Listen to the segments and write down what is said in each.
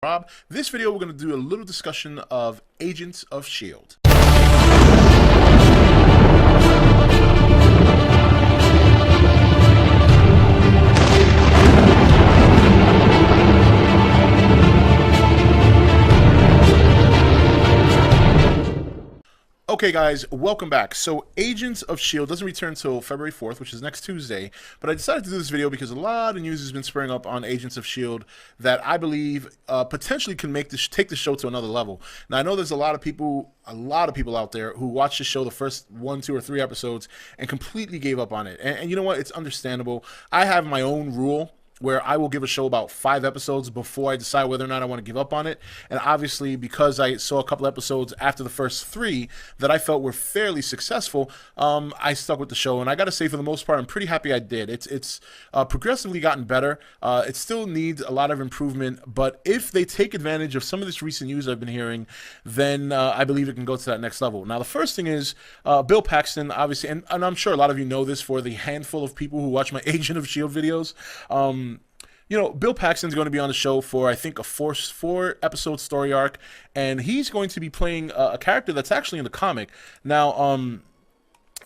Rob. This video, we're going to do a little discussion of Agents of S.H.I.E.L.D. Okay guys, welcome back. So Agents of S.H.I.E.L.D. doesn't return until February 4th, which is next Tuesday, but I decided to do this video because a lot of news has been spurring up on Agents of S.H.I.E.L.D. that I believe potentially can take the show to another level. Now I know there's a lot of people out there who watched the show the first 1, 2, or 3 episodes and completely gave up on it. And you know what? It's understandable. I have my own rule where I will give a show about 5 episodes before I decide whether or not I want to give up on it. And obviously, because I saw a couple episodes after the first 3 that I felt were fairly successful, I stuck with the show. And I got to say, for the most part, I'm pretty happy I did. It's progressively gotten better. It still needs a lot of improvement, but if they take advantage of some of this recent news I've been hearing, then I believe it can go to that next level. Now, the first thing is Bill Paxton, obviously, and I'm sure a lot of you know this for the handful of people who watch my Agent of S.H.I.E.L.D. videos. You know, Bill Paxton's going to be on the show for, I think, a 4-episode story arc, and he's going to be playing a character that's actually in the comic. Now,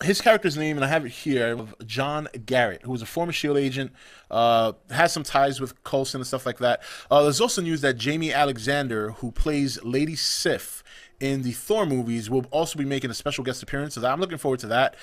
his character's name, and I have it here, John Garrett, who was a former S.H.I.E.L.D. agent, has some ties with Coulson and stuff like that. There's also news that Jamie Alexander, who plays Lady Sif in the Thor movies, will also be making a special guest appearance. So I'm looking forward to that.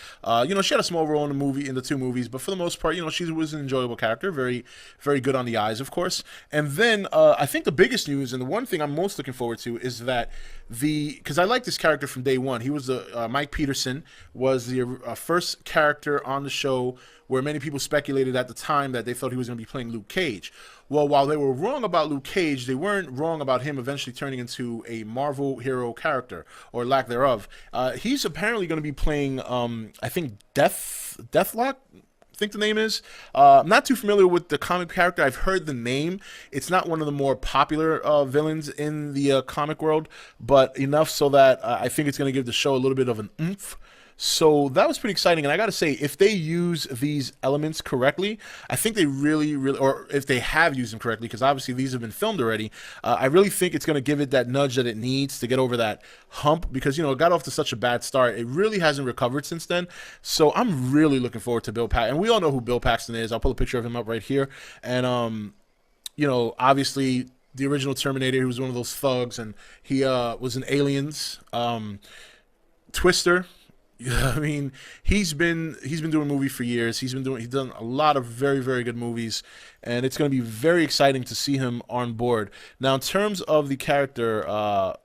You know, she had a small role in the 2 movies, but for the most part, you know, she was an enjoyable character, very, very good on the eyes, of course. And then I think the biggest news, and the one thing I'm most looking forward to, is that because I like this character from day one. He was Mike Peterson was the first character on the show where many people speculated at the time that they thought he was going to be playing Luke Cage. Well, while they were wrong about Luke Cage, they weren't wrong about him eventually turning into a Marvel hero character, or lack thereof. He's apparently going to be playing, I think, Deathlock, I think the name is. I'm not too familiar with the comic character. I've heard the name. It's not one of the more popular villains in the comic world, but enough so that I think it's going to give the show a little bit of an oomph. So that was pretty exciting, and I got to say, if they use these elements correctly, I think they really, or if they have used them correctly, because obviously these have been filmed already, I really think it's going to give it that nudge that it needs to get over that hump, because, you know, it got off to such a bad start. It really hasn't recovered since then, so I'm really looking forward to Bill Paxton. And we all know who Bill Paxton is. I'll pull a picture of him up right here, and, you know, obviously the original Terminator, he was one of those thugs, and he was in Aliens, Twister. I mean, he's been doing movies for years. He's done a lot of very, very good movies, and it's going to be very exciting to see him on board. Now, in terms of the character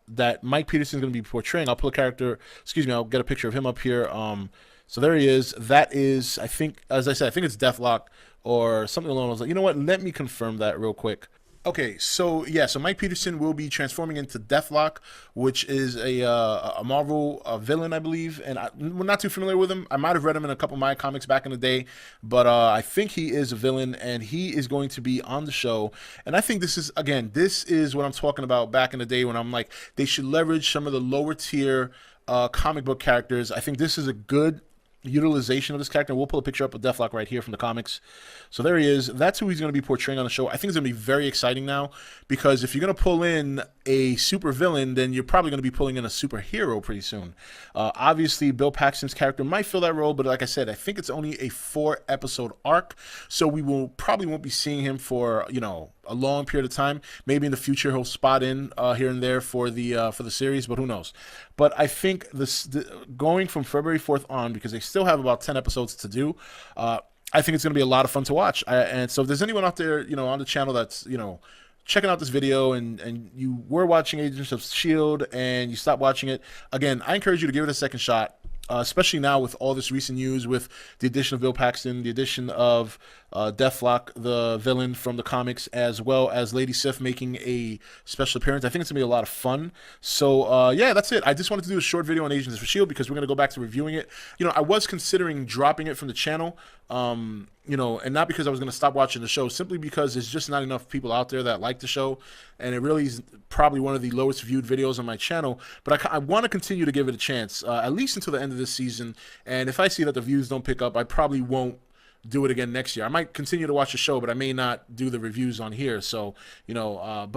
that Mike Peterson is going to be portraying, I'll get a picture of him up here. So there he is. That is, I think, as I said, I think it's Deathlock or something along those lines. You know what? Let me confirm that real quick. Okay, so yeah, so Mike Peterson will be transforming into Deathlock, which is a Marvel villain, I believe, and we're not too familiar with him. I might have read him in a couple of my comics back in the day, but I think he is a villain, and he is going to be on the show. And I think this is what I'm talking about back in the day when I'm like, they should leverage some of the lower tier comic book characters. I think this is a good utilization of this character. We'll pull a picture up of Deathlock right here from the comics. So there he is. That's who he's going to be portraying on the show. I think it's going to be very exciting now, because if you're going to pull in a super villain, then you're probably going to be pulling in a superhero pretty soon. Obviously, Bill Paxton's character might fill that role, but like I said, I think it's only a 4-episode arc, so we probably won't be seeing him for, you know, a long period of time. Maybe in the future he'll spot in here and there for the series, but who knows? But I think going from February 4th on, because they still have about 10 episodes to do, I think it's going to be a lot of fun to watch. And so if there's anyone out there, you know, on the channel that's, you know, checking out this video and you were watching Agents of S.H.I.E.L.D. and you stopped watching it, again, I encourage you to give it a second shot. Especially now with all this recent news with the addition of Bill Paxton, the addition of Deathlock, the villain from the comics, as well as Lady Sif making a special appearance. I think it's going to be a lot of fun. So, yeah, that's it. I just wanted to do a short video on Agents of S.H.I.E.L.D. because we're going to go back to reviewing it. You know, I was considering dropping it from the channel, you know, and not because I was going to stop watching the show, simply because there's just not enough people out there that like the show, and it really is probably one of the lowest viewed videos on my channel. But I want to continue to give it a chance, at least until the end of this season. And if I see that the views don't pick up, I probably won't do it again next year. I might continue to watch the show, but I may not do the reviews on here. So, I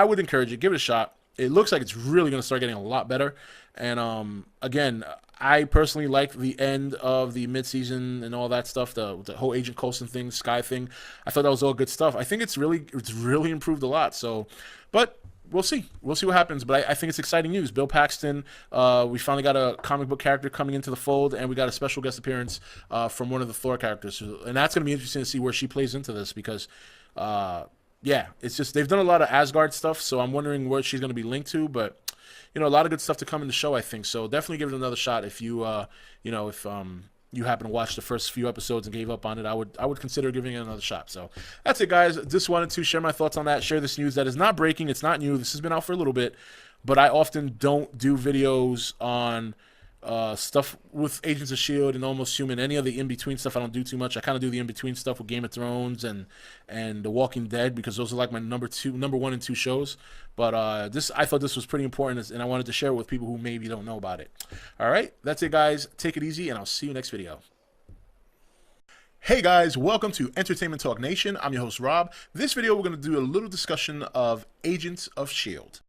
would encourage it. Give it a shot. It looks like it's really going to start getting a lot better. And again, I personally like the end of the midseason and all that stuff, the whole Agent Coulson thing, Sky thing. I thought that was all good stuff. I think it's really improved a lot. So, but we'll see. We'll see what happens. But I think it's exciting news. Bill Paxton, we finally got a comic book character coming into the fold, and we got a special guest appearance from one of the Thor characters. And that's going to be interesting to see where she plays into this because, yeah, it's just they've done a lot of Asgard stuff, so I'm wondering where she's going to be linked to. But, a lot of good stuff to come in the show, I think. So definitely give it another shot if you, if you happen to watch the first few episodes and gave up on it, I would consider giving it another shot. So that's it, guys. Just wanted to share my thoughts on that, share this news that is not breaking. It's not new. This has been out for a little bit, but I often don't do videos on stuff with Agents of S.H.I.E.L.D. and Almost Human. Any of the in-between stuff I don't do too much. I kind of do the in-between stuff with Game of Thrones and The Walking Dead because those are like my number 1 and 2 shows. But I thought this was pretty important, and I wanted to share it with people who maybe don't know about it. All right, that's it, guys. Take it easy, and I'll see you next video. Hey guys, welcome to Entertainment Talk Nation. I'm your host, Rob. This video, we're going to do a little discussion of Agents of S.H.I.E.L.D.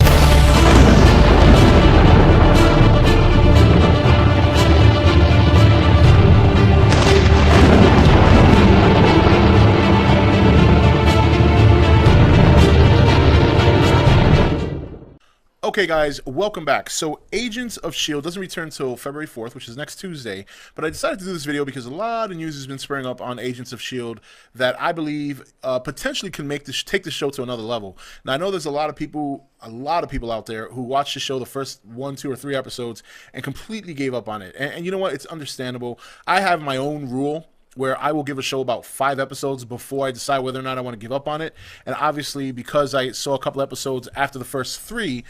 Okay, guys, welcome back. So, Agents of S.H.I.E.L.D. doesn't return until February 4th, which is next Tuesday, but I decided to do this video because a lot of news has been spurring up on Agents of S.H.I.E.L.D. that I believe potentially can take the show to another level. Now, I know there's a lot of people out there who watched the show the first 1, 2, or 3 episodes and completely gave up on it. And you know what? It's understandable. I have my own rule where I will give a show about 5 episodes before I decide whether or not I want to give up on it. And obviously, because I saw a couple episodes after the first 3,